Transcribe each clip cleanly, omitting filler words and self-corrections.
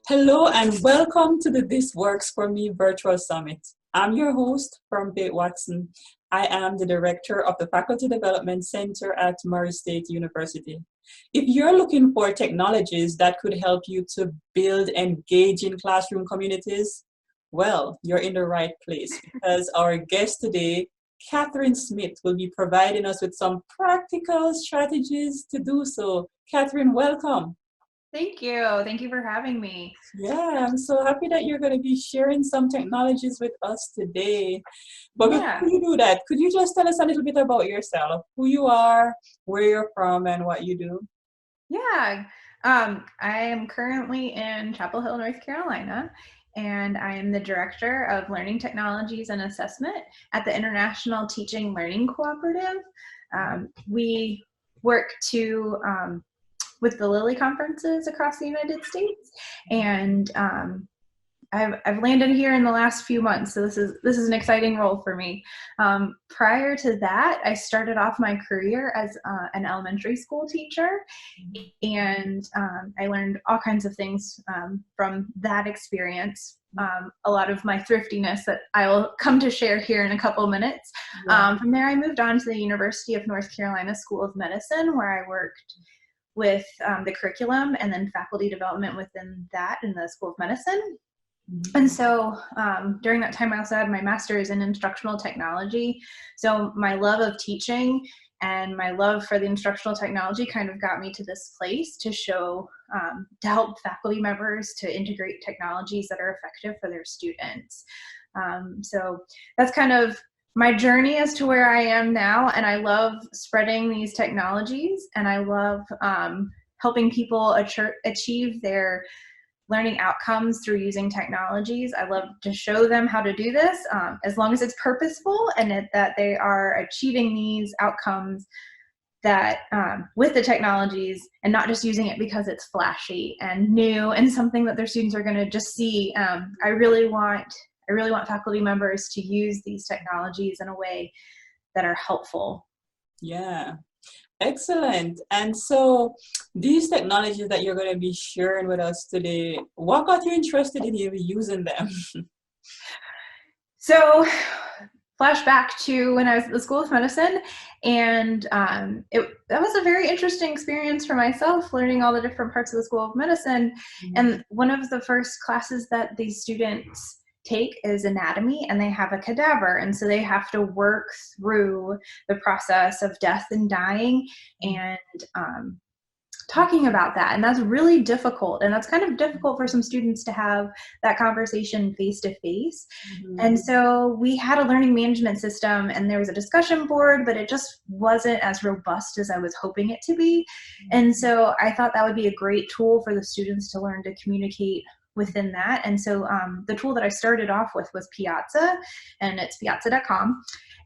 Hello and welcome to the This Works For Me Virtual Summit. I'm your host, Piazza Watson. I am the director of the Faculty Development Center at Murray State University. If you're looking for technologies that could help you to build engaging classroom communities, well, you're in the right place because our guest today, Kathryn Smith, will be providing us with some practical strategies to do so. Kathryn, welcome. Thank you. Thank you for having me. Yeah, I'm so happy that you're going to be sharing some technologies with us today. But before you do that, could you just tell us a little bit about yourself, who you are, where you're from, and what you do? Yeah. I am currently in Chapel Hill, North Carolina, and I am the Director of Learning Technologies and Assessment at the International Teaching Learning Cooperative. We work with the Lilly conferences across the United States, and I've landed here in the last few months, so this is an exciting role for me. Prior to that, I started off my career as an elementary school teacher, and I learned all kinds of things from that experience. A lot of my thriftiness that I will come to share here in a couple minutes. From there, I moved on to the University of North Carolina School of Medicine, where I worked with the curriculum and then faculty development within that in the School of Medicine. And so during that time, I also had my master's in instructional technology. So my love of teaching and my love for the instructional technology kind of got me to this place to show, to help faculty members to integrate technologies that are effective for their students. So that's kind of my journey as to where I am now, and I love spreading these technologies, and I love helping people achieve their learning outcomes through using technologies. I love to show them how to do this as long as it's purposeful and that they are achieving these outcomes that with the technologies and not just using it because it's flashy and new and something that their students are going to just see. I really want faculty members to use these technologies in a way that are helpful. Yeah, excellent. And so these technologies that you're going to be sharing with us today, what got you interested in even using them? So flashback to when I was at the School of Medicine, and that was a very interesting experience for myself, learning all the different parts of the School of Medicine. And one of the first classes that these students take is anatomy, and they have a cadaver, and so they have to work through the process of death and dying and talking about that, and that's really difficult, and that's kind of difficult for some students to have that conversation face to face. And so we had a learning management system, and there was a discussion board, but it just wasn't as robust as I was hoping it to be. And so I thought that would be a great tool for the students to learn to communicate within that. And so the tool that I started off with was Piazza, and it's piazza.com.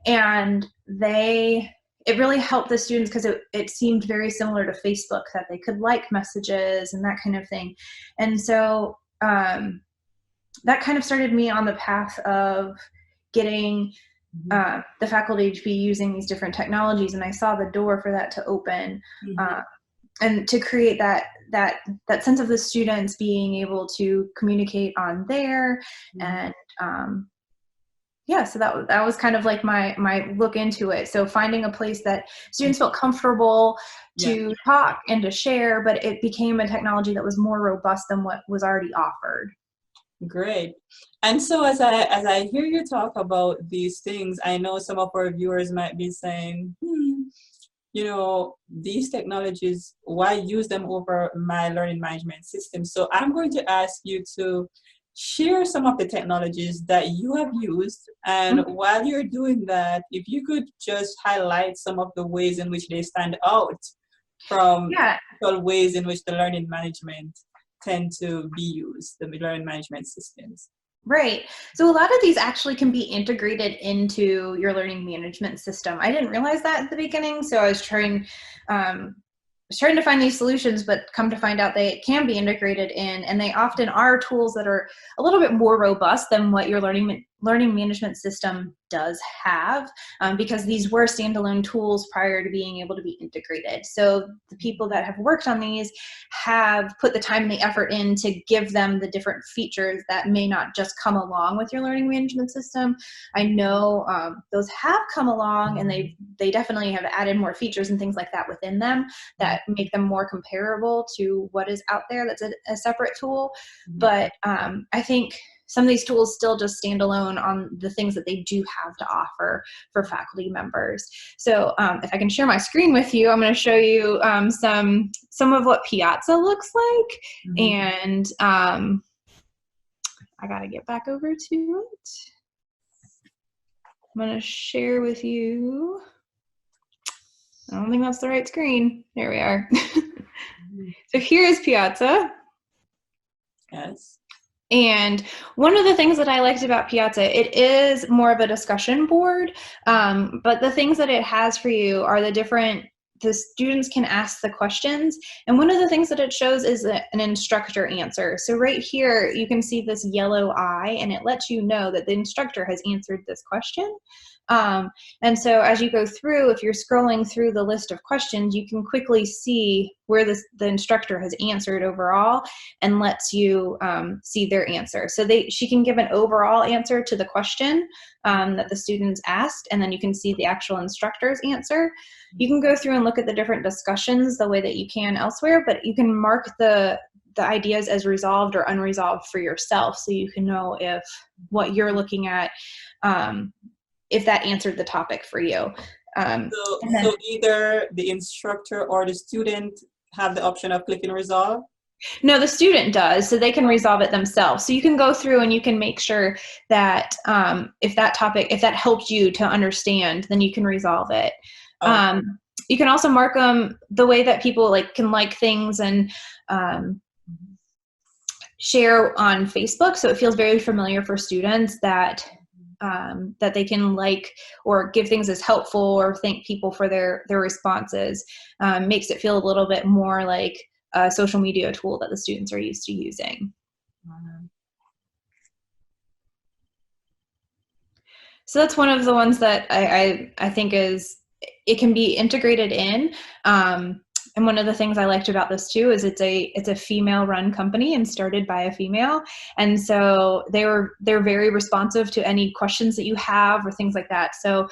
And it really helped the students because it seemed very similar to Facebook, that they could like messages and that kind of thing. And so that kind of started me on the path of getting the faculty to be using these different technologies. And I saw the door for that to open. And to create that sense of the students being able to communicate on there, and so that was kind of like my look into it. So finding a place that students felt comfortable to talk and to share, but it became a technology that was more robust than what was already offered. Great. And so as I hear you talk about these things, I know some of our viewers might be saying, you know, these technologies, why use them over my learning management system? So I'm going to ask you to share some of the technologies that you have used. And while you're doing that, if you could just highlight some of the ways in which they stand out from the ways in which the learning management tend to be used, the learning management systems. Right. So a lot of these actually can be integrated into your learning management system. I didn't realize that at the beginning, so I was trying to find these solutions, but come to find out they can be integrated in, and they often are tools that are a little bit more robust than what your learning learning management system does have, because these were standalone tools prior to being able to be integrated. So the people that have worked on these have put the time and the effort in to give them the different features that may not just come along with your learning management system. I know those have come along, and they definitely have added more features and things like that within them that make them more comparable to what is out there that's a separate tool. But I think some of these tools still just stand alone on the things that they do have to offer for faculty members. So if I can share my screen with you, I'm going to show you some of what Piazza looks like. And I got to get back over to it. I'm going to share with you. I don't think that's the right screen. There we are. So here is Piazza. Yes. And one of the things that I liked about Piazza, it is more of a discussion board, but the things that it has for you are the students can ask the questions. And one of the things that it shows is an instructor answer. So right here, you can see this yellow eye, and it lets you know that the instructor has answered this question. And so as you go through, if you're scrolling through the list of questions, you can quickly see where the instructor has answered overall, and lets you see their answer. So she can give an overall answer to the question that the students asked, and then you can see the actual instructor's answer. You can go through and look at the different discussions the way that you can elsewhere, but you can mark the ideas as resolved or unresolved for yourself, so you can know if what you're looking at, if that answered the topic for you. So either the instructor or the student have the option of clicking resolve? No, the student does, so they can resolve it themselves. So you can go through and you can make sure that if that helped you to understand, then you can resolve it. Oh. You can also mark them the way that people can like things and share on Facebook, so it feels very familiar for students that they can like or give things as helpful or thank people for their responses. Makes it feel a little bit more like a social media tool that the students are used to using. So that's one of the ones that I think it can be integrated in. And one of the things I liked about this too is it's a female-run company and started by a female, and so they're very responsive to any questions that you have or things like that. So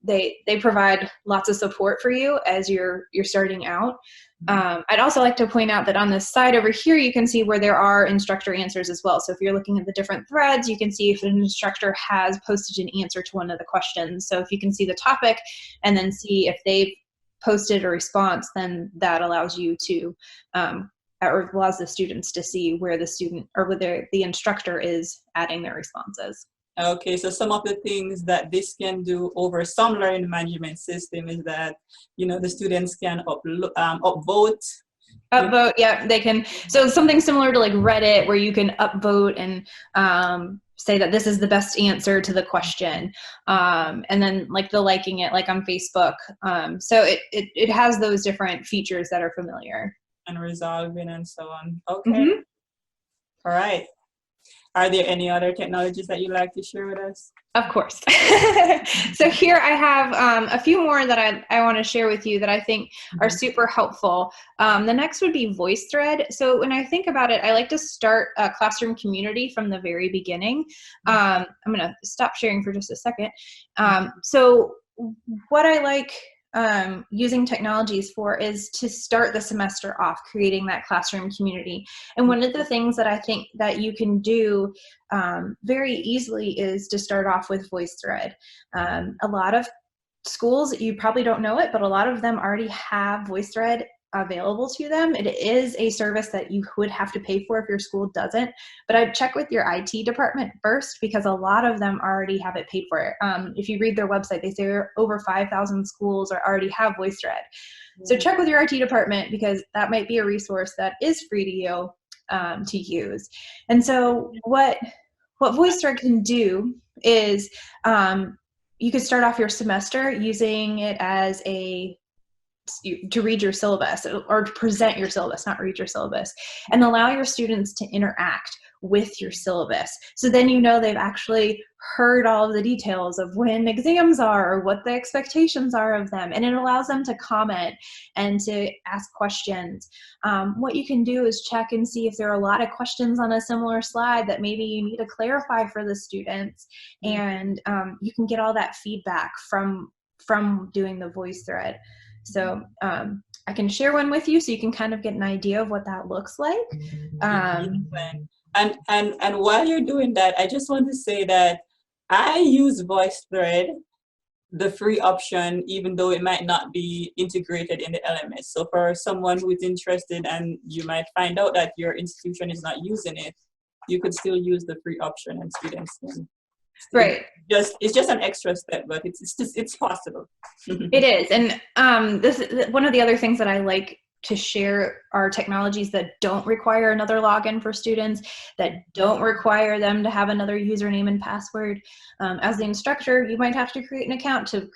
they provide lots of support for you as you're starting out. I'd also like to point out that on this side over here, you can see where there are instructor answers as well. So if you're looking at the different threads, you can see if an instructor has posted an answer to one of the questions. So if you can see the topic and then see if they've posted a response, then that allows you to, or allows the students to see where the student or whether the instructor is adding their responses. Okay, so some of the things that this can do over some learning management system is that, the students can upvote. Upvote, yeah, they can. So something similar to like Reddit, where you can upvote and say that this is the best answer to the question, and then like the liking it, like on Facebook. So it has those different features that are familiar. And resolving and so on. Okay. All right. Are there any other technologies that you'd like to share with us? Of course. So here I have a few more that I want to share with you that I think are super helpful. The next would be Voicethread. So when I think about it, I like to start a classroom community from the very beginning. I'm going to stop sharing for just a second. So what I like using technologies for is to start the semester off creating that classroom community. And one of the things that I think that you can do very easily is to start off with Voicethread. A lot of schools, you probably don't know it, but a lot of them already have Voicethread available to them. It is a service that you would have to pay for if your school doesn't, but I'd check with your IT department first, because a lot of them already have it paid for. If you read their website, they say over 5,000 schools already have Voicethread. So check with your IT department, because that might be a resource that is free to you to use. And so what Voicethread can do is you could start off your semester using it as to read your syllabus, or to present your syllabus, not read your syllabus, and allow your students to interact with your syllabus. So then you know they've actually heard all of the details of when exams are or what the expectations are of them, and it allows them to comment and to ask questions. What you can do is check and see if there are a lot of questions on a similar slide that maybe you need to clarify for the students, and you can get all that feedback from doing the Voicethread. So I can share one with you so you can kind of get an idea of what that looks like. And while you're doing that, I just want to say that I use Voicethread, the free option, even though it might not be integrated in the LMS. So for someone who is interested, and you might find out that your institution is not using it, you could still use the free option, and students can. Right. It's just an extra step, but it's possible. It is. And this is one of the other things that I like to share are technologies that don't require another login for students, that don't require them to have another username and password. As the instructor, you might have to create an account to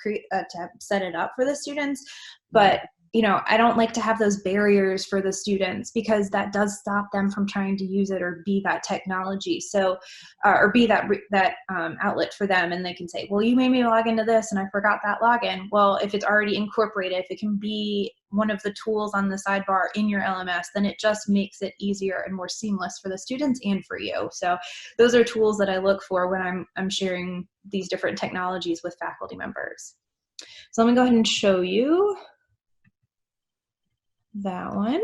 set it up for the students, but you know, I don't like to have those barriers for the students, because that does stop them from trying to use it or be that technology. So, or be that outlet for them, and they can say, well, you made me log into this and I forgot that login. Well, if it's already incorporated, if it can be one of the tools on the sidebar in your LMS, then it just makes it easier and more seamless for the students and for you. So those are tools that I look for when I'm sharing these different technologies with faculty members. So let me go ahead and show you that one.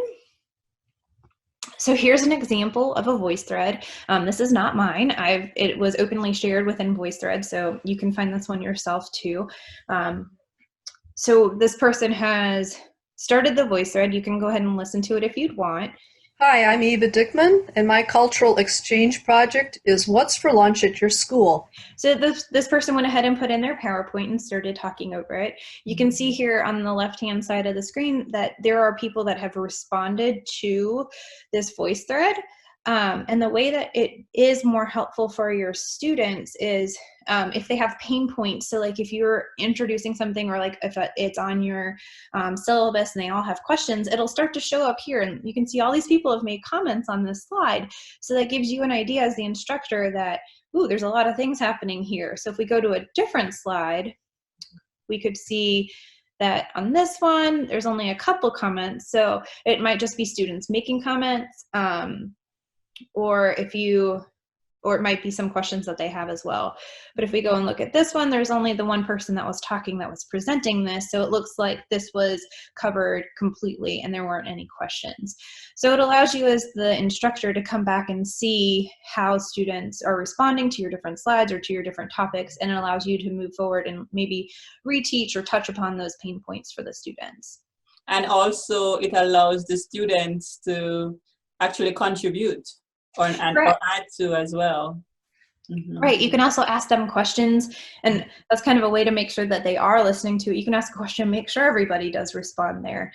So here's an example of a Voicethread. This is not mine. It was openly shared within Voicethread, so you can find this one yourself too. So this person has started the Voicethread. You can go ahead and listen to it if you'd want. Hi, I'm Eva Dickman, and my cultural exchange project is What's for Lunch at Your School? So this person went ahead and put in their PowerPoint and started talking over it. You can see here on the left-hand side of the screen that there are people that have responded to this Voicethread. And the way that it is more helpful for your students is if they have pain points. So like if you're introducing something, or like if it's on your syllabus and they all have questions, it'll start to show up here, and you can see all these people have made comments on this slide. So that gives you an idea as the instructor that, ooh, there's a lot of things happening here. So if we go to a different slide, we could see that on this one, there's only a couple comments. So it might just be students making comments. Or it might be some questions that they have as well. But if we go and look at this one, there's only the one person that was talking that was presenting this. So it looks like this was covered completely and there weren't any questions. So it allows you as the instructor to come back and see how students are responding to your different slides or to your different topics, and it allows you to move forward and maybe reteach or touch upon those pain points for the students. And also it allows the students to actually contribute or add to as well. Right. You can also ask them questions, and that's kind of a way to make sure that they are listening to it. You can ask a question, make sure everybody does respond there.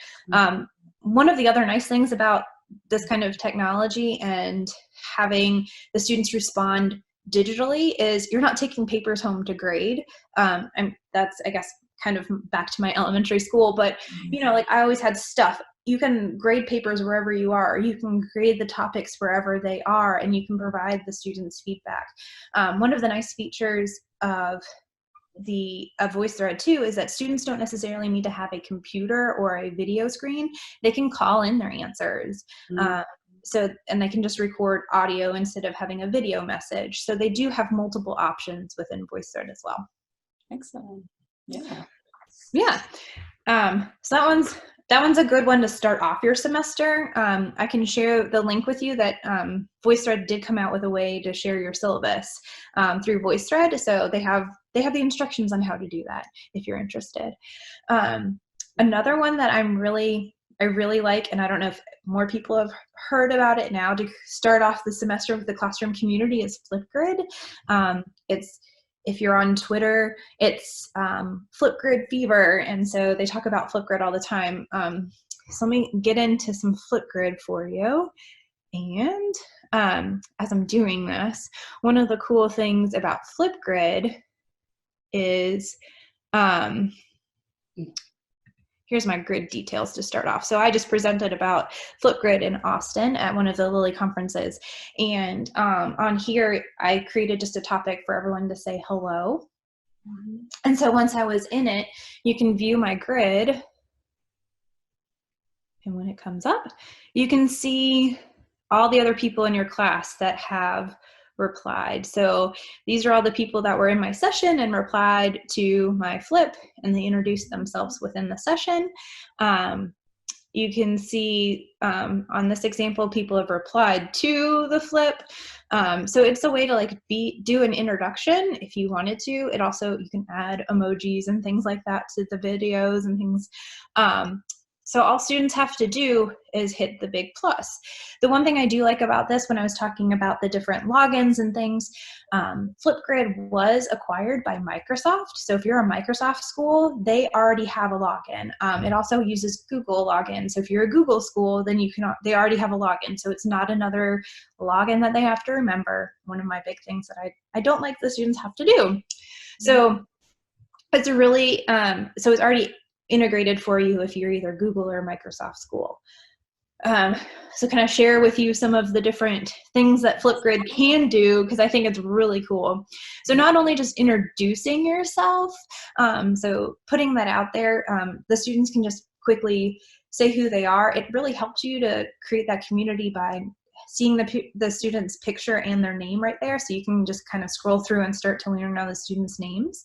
One of the other nice things about this kind of technology and having the students respond digitally is you're not taking papers home to grade. And that's, I guess, kind of back to my elementary school, but you know, like I always had stuff. You can grade papers wherever you are, or you can grade the topics wherever they are, and you can provide the students feedback. One of the nice features of Voicethread too is that students don't necessarily need to have a computer or a video screen. They can call in their answers. And they can just record audio instead of having a video message. So they do have multiple options within Voicethread as well. Excellent. Yeah. Yeah. So that one's a good one to start off your semester. I can share the link with you that Voicethread did come out with a way to share your syllabus through Voicethread. So they have the instructions on how to do that if you're interested. Another one that I really like, and I don't know if more people have heard about it now to start off the semester with the classroom community, is Flipgrid. If you're on Twitter, it's Flipgrid fever, and so they talk about Flipgrid all the time. So let me get into some Flipgrid for you. And as I'm doing this, one of the cool things about Flipgrid is, here here's my grid details to start off. So I just presented about Flipgrid in Austin at one of the Lilly conferences. And on here, I created just a topic for everyone to say hello. And so once I was in it, you can view my grid. And when it comes up, you can see all the other people in your class that have replied. So these are all the people that were in my session and replied to my flip, and they introduced themselves within the session. You can see on this example, people have replied to the flip. So it's a way to like do an introduction if you wanted to. It also, you can add emojis and things like that to the videos and things. So all students have to do is hit the big plus. The one thing I do like about this, when I was talking about the different logins and things, Flipgrid was acquired by Microsoft. So if you're a Microsoft school, they already have a login. It also uses Google login. So if you're a Google school, then they already have a login. So it's not another login that they have to remember. One of my big things that I don't like the students have to do. So it's a really, so it's already integrated for you if you're either Google or Microsoft school. So can I share with you some of the different things that Flipgrid can do, because I think it's really cool. So not only just introducing yourself, so putting that out there, the students can just quickly say who they are. It really helps you to create that community by seeing the student's picture and their name right there, so you can just kind of scroll through and start to learn all the students' names.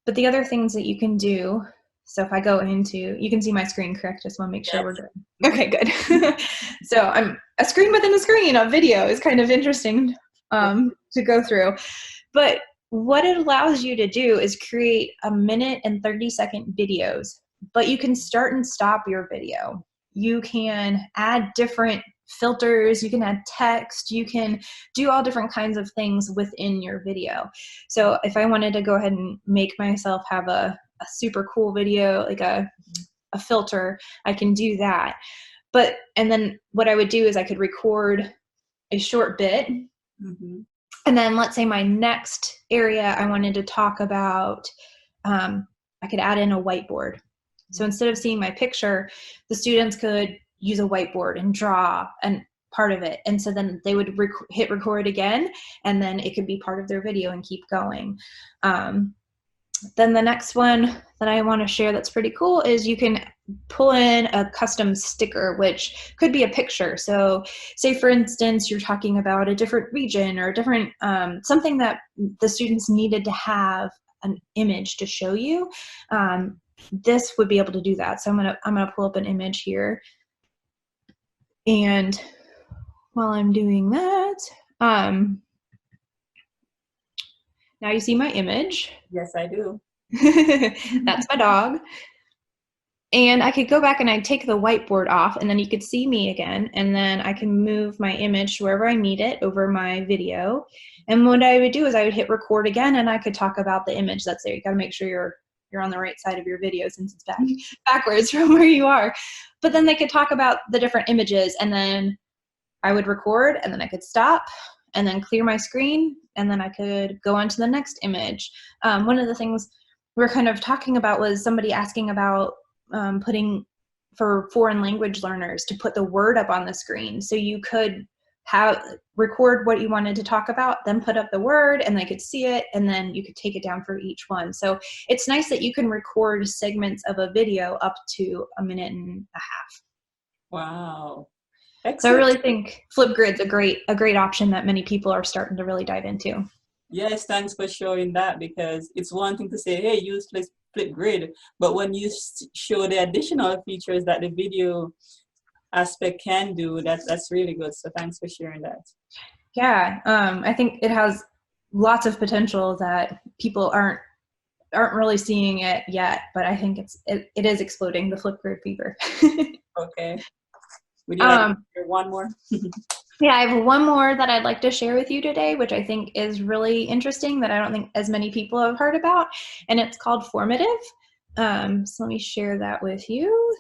But the other things that you can do, so if I go into, you can see my screen, correct? Just want to make sure we're good. Okay, good. So I'm a screen within a screen. A video is kind of interesting to go through. But what it allows you to do is create 1-minute and 30-second videos, but you can start and stop your video. You can add different filters, you can add text, you can do all different kinds of things within your video. So if I wanted to go ahead and make myself have a super cool video, like a filter, I can do that. And then what I would do is I could record a short bit. And then let's say my next area I wanted to talk about, I could add in a whiteboard. So instead of seeing my picture, the students could use a whiteboard and draw and part of it. And so then they would hit record again, and then it could be part of their video and keep going. Then the next one that I want to share that's pretty cool is you can pull in a custom sticker, which could be a picture. So say, for instance, you're talking about a different region or a different, something that the students needed to have an image to show you. This would be able to do that. So I'm gonna pull up an image here. And while I'm doing that, now you see my image. Yes, I do. That's my dog. And I could go back and I'd take the whiteboard off, and then you could see me again. And then I can move my image to wherever I need it over my video. And what I would do is I would hit record again, and I could talk about the image that's there. You got to make sure you're on the right side of your video, since it's backwards from where you are. But then they could talk about the different images, and then I would record, and then I could stop and then clear my screen, and then I could go on to the next image. One of the things we're kind of talking about was somebody asking about putting for foreign language learners to put the word up on the screen. So you could record what you wanted to talk about, then put up the word, and they could see it, and then you could take it down for each one. So it's nice that you can record segments of a video up to 1.5 minutes. Wow. Excellent. So I really think Flipgrid's a great option that many people are starting to really dive into. Yes, thanks for showing that, because it's one thing to say, hey, use Flipgrid, but when you show the additional features that the video aspect can do, that's really good. So thanks for sharing that. Yeah, I think it has lots of potential that people aren't really seeing it yet, but I think it is exploding, the Flipgrid fever. Okay. Would you like to share one more? Yeah, I have one more that I'd like to share with you today, which I think is really interesting that I don't think as many people have heard about, and it's called Formative. So let me share that with you.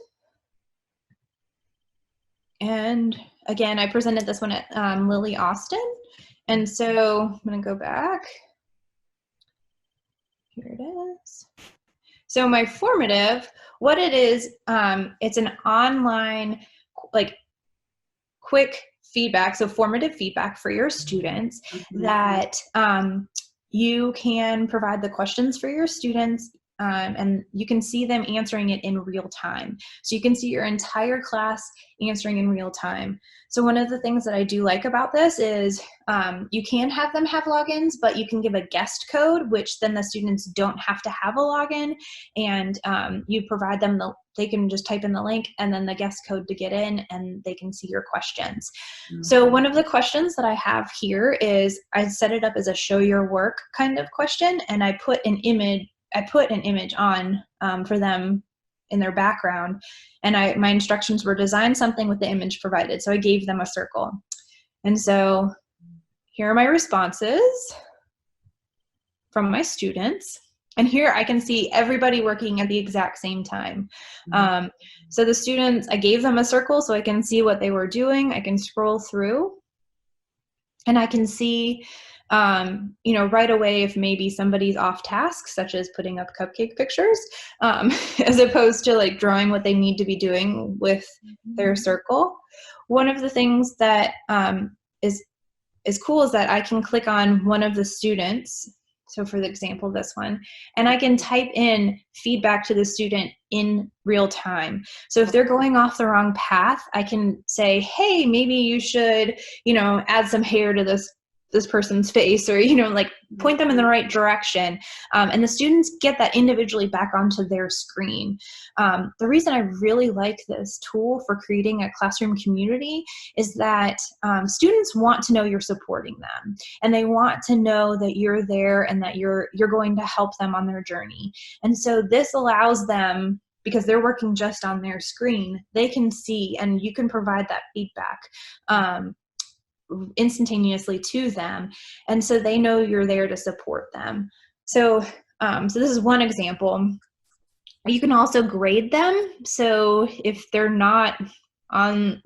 And again, I presented this one at Lilly Austin. And so I'm going to go back. Here it is. So my formative, what it is, it's an online, like, quick feedback, so formative feedback for your students that you can provide the questions for your students, and you can see them answering it in real time. So you can see your entire class answering in real time. So one of the things that I do like about this is you can have them have logins, but you can give a guest code, which then the students don't have to have a login, and you provide them they can just type in the link and then the guest code to get in, and they can see your questions. So one of the questions that I have here is, I set it up as a show your work kind of question, and I put an image on for them in their background, and my instructions were design something with the image provided. So I gave them a circle. And so here are my responses from my students. And here I can see everybody working at the exact same time. So the students, I gave them a circle so I can see what they were doing. I can scroll through and I can see, right away if maybe somebody's off task, such as putting up cupcake pictures, as opposed to like drawing what they need to be doing with their circle. One of the things that is cool is that I can click on one of the students. So for the example, this one, and I can type in feedback to the student in real time. So if they're going off the wrong path, I can say, hey, maybe you should, add some hair to this person's face, or, like point them in the right direction. And the students get that individually back onto their screen. The reason I really like this tool for creating a classroom community is that students want to know you're supporting them, and they want to know that you're there and that you're going to help them on their journey. And so this allows them, because they're working just on their screen, they can see, and you can provide that feedback instantaneously to them, and so they know you're there to support them. So so this is one example. You can also grade them. So if they're not on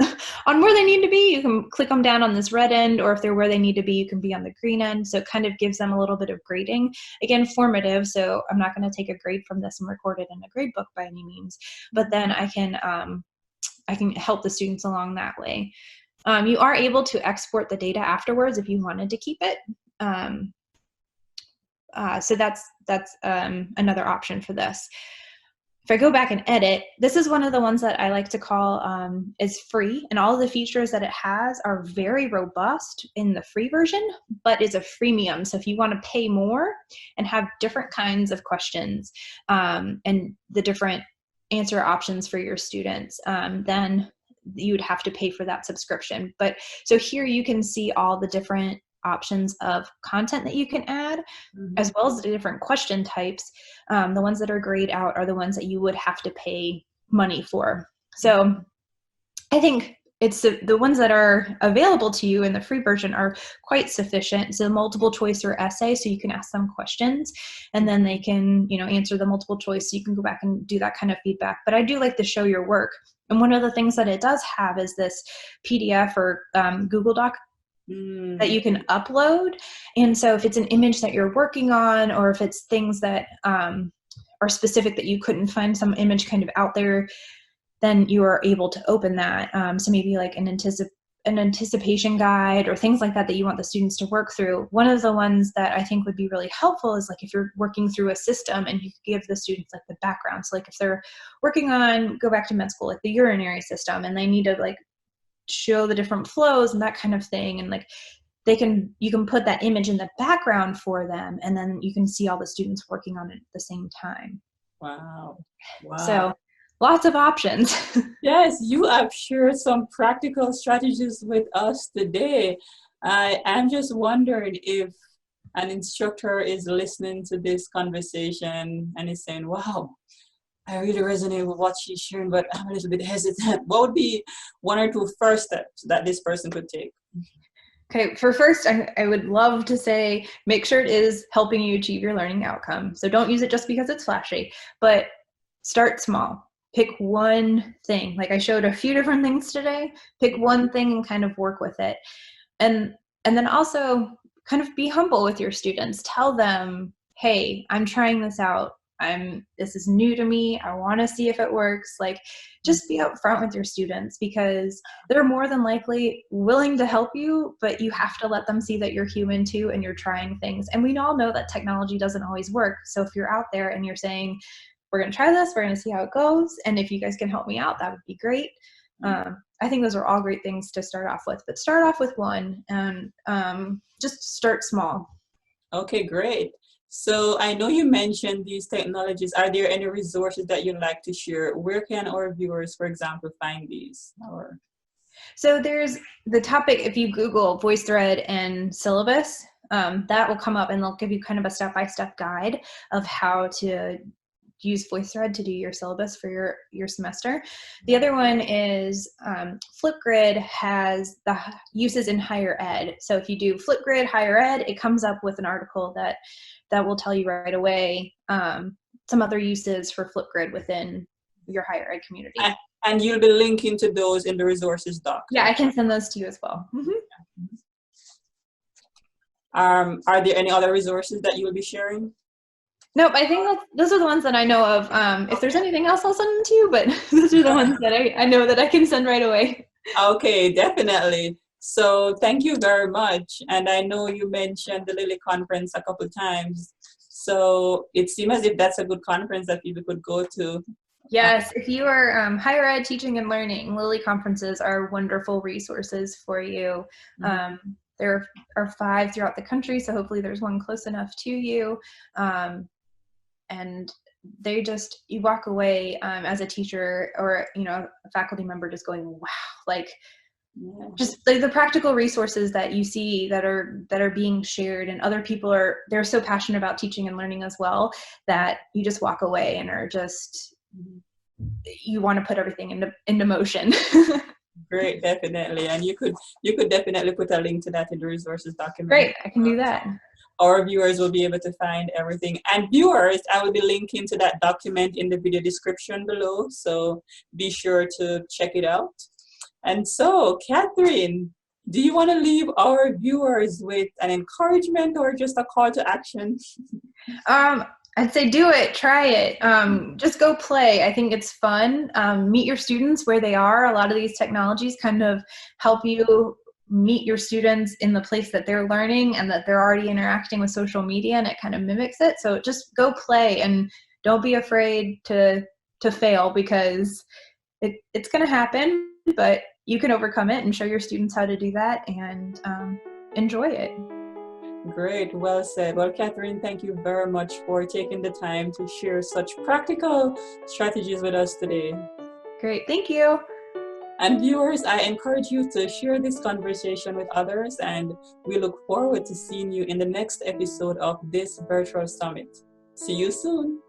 where they need to be, you can click them down on this red end, or if they're where they need to be, you can be on the green end. So it kind of gives them a little bit of grading. Again, formative, so I'm not going to take a grade from this and record it in a grade book by any means, but then I can help the students along that way. You are able to export the data afterwards if you wanted to keep it. So that's another option for this. If I go back and edit, this is one of the ones that I like to call is free, and all of the features that it has are very robust in the free version, but it's a freemium. So if you want to pay more and have different kinds of questions and the different answer options for your students, then you would have to pay for that subscription. But so here you can see all the different options of content that you can add, as well as the different question types. The ones that are grayed out are the ones that you would have to pay money for. So I think it's the ones that are available to you in the free version are quite sufficient. It's a multiple choice or essay, so you can ask them questions and then they can, answer the multiple choice. So you can go back and do that kind of feedback. But I do like to show your work. And one of the things that it does have is this PDF or Google Doc that you can upload. And so if it's an image that you're working on, or if it's things that are specific that you couldn't find some image kind of out there, then you are able to open that. So maybe like an anticipation guide or things like that that you want the students to work through. One of the ones that I think would be really helpful is like if you're working through a system and you give the students like the background. So like if they're working on, go back to med school, like the urinary system, and they need to like show the different flows and that kind of thing, and like you can put that image in the background for them, and then you can see all the students working on it at the same time. Wow. So lots of options. Yes, you have shared some practical strategies with us today. I'm just wondering if an instructor is listening to this conversation and is saying, wow, I really resonate with what she's sharing, but I'm a little bit hesitant. What would be one or two first steps that this person could take? Okay, for first, I would love to say, make sure it is helping you achieve your learning outcome. So don't use it just because it's flashy, but start small. Pick one thing. Like I showed a few different things today. Pick one thing and kind of work with it. And then also kind of be humble with your students. Tell them, hey, I'm trying this out. this is new to me. I want to see if it works. Like, just be upfront with your students, because they're more than likely willing to help you, but you have to let them see that you're human too and you're trying things. And we all know that technology doesn't always work. So if you're out there and you're saying, we're going to try this, we're going to see how it goes, and if you guys can help me out, that would be great. I think those are all great things to start off with, but start off with one and just start small. Okay, great. So I know you mentioned these technologies. Are there any resources that you'd like to share? Where can our viewers, for example, find these? So there's the topic, if you Google Voicethread and syllabus, that will come up and they'll give you kind of a step-by-step guide of how to use Voicethread to do your syllabus for your semester. The other one is Flipgrid has the uses in higher ed. So if you do Flipgrid higher ed, it comes up with an article that will tell you right away some other uses for Flipgrid within your higher ed community. And you'll be linking to those in the resources doc. Yeah, I can send those to you as well. Mm-hmm. Are there any other resources that you will be sharing? Nope, I think those are the ones that I know of. If there's anything else, I'll send them to you, but those are the ones that I know that I can send right away. Okay, definitely. So thank you very much. And I know you mentioned the Lilly conference a couple of times. So it seems as if that's a good conference that people could go to. Yes, if you are higher ed teaching and learning, Lilly conferences are wonderful resources for you. Mm-hmm. There are 5 throughout the country, so hopefully there's one close enough to you. And they just, you walk away as a teacher or, a faculty member just going, wow, like, yeah. Just like the practical resources that you see that are being shared, and other people they're so passionate about teaching and learning as well, that you just walk away and are just, you want to put everything into motion. Great, definitely. And you could definitely put a link to that in the resources document. Great, I can do that. Our viewers will be able to find everything. And viewers, I will be linking to that document in the video description below, so be sure to check it out. And so, Kathryn, do you want to leave our viewers with an encouragement or just a call to action? I'd say do it, try it. Just go play. I think it's fun. Meet your students where they are. A lot of these technologies kind of help you meet your students in the place that they're learning and that they're already interacting with social media, and it kind of mimics it. So just go play and don't be afraid to fail, because it's going to happen, but you can overcome it and show your students how to do that and enjoy it. Great, well said. Well, Kathryn, thank you very much for taking the time to share such practical strategies with us today. Great, thank you. And viewers, I encourage you to share this conversation with others, and we look forward to seeing you in the next episode of this virtual summit. See you soon.